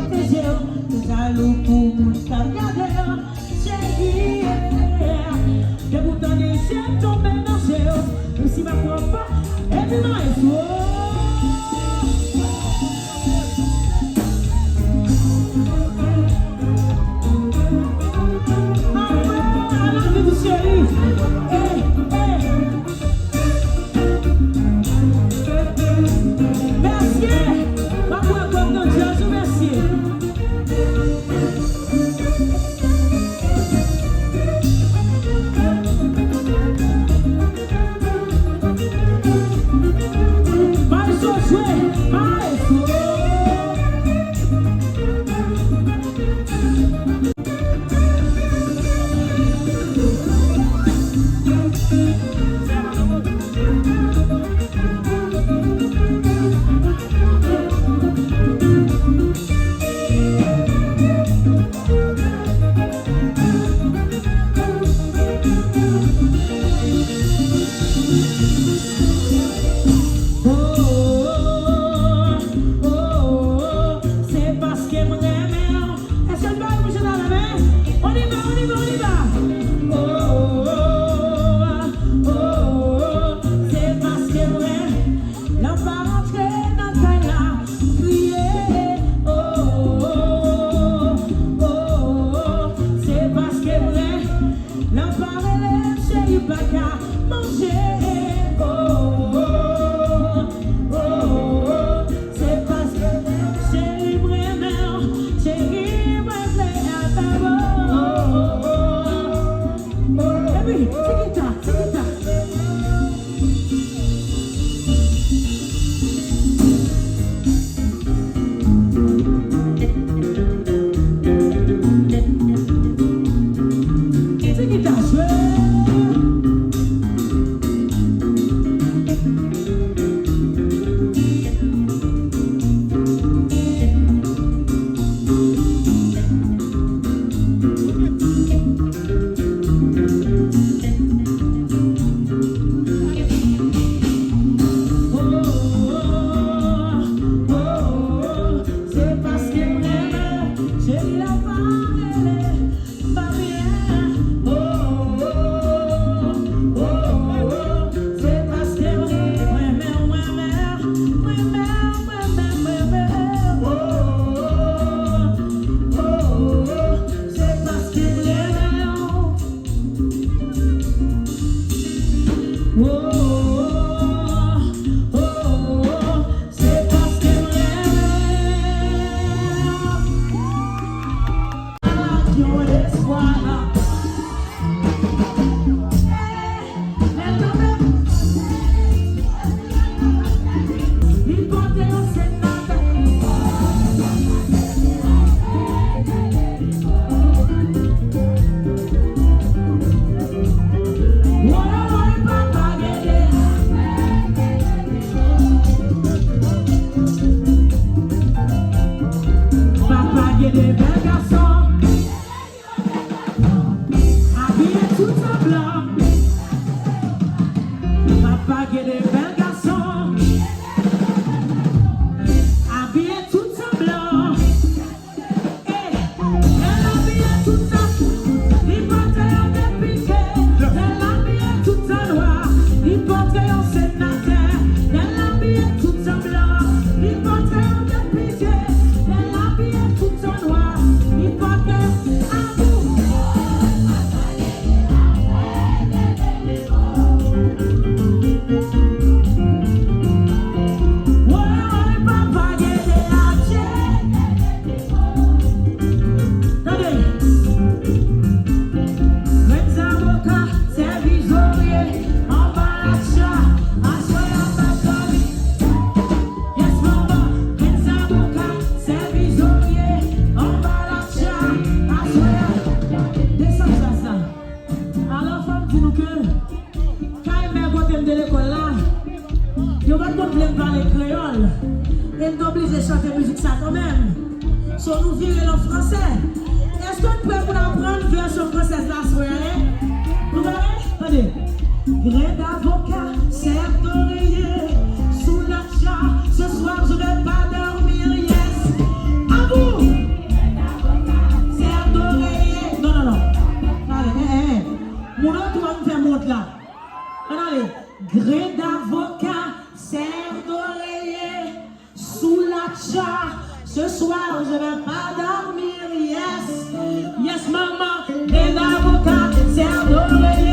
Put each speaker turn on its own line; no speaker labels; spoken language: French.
protéger, c'est jaloux pour mon carrière. Chérie, et pourtant les chiens tombent dans chez eux. Si ma propre, et puis non, et
Elle est obligée de chanter musique ça quand même. So nous virer en français. Est-ce qu'on peut pour apprendre version française la soirée? Vous voyez? Attendez. Grain d'avocat, serre d'oreiller, sous la chat, ce soir je vais pas dormir, yes. À vous! Ce soir, je vais pas dormir, yes. Yes, maman, et l'avocat, c'est adoré.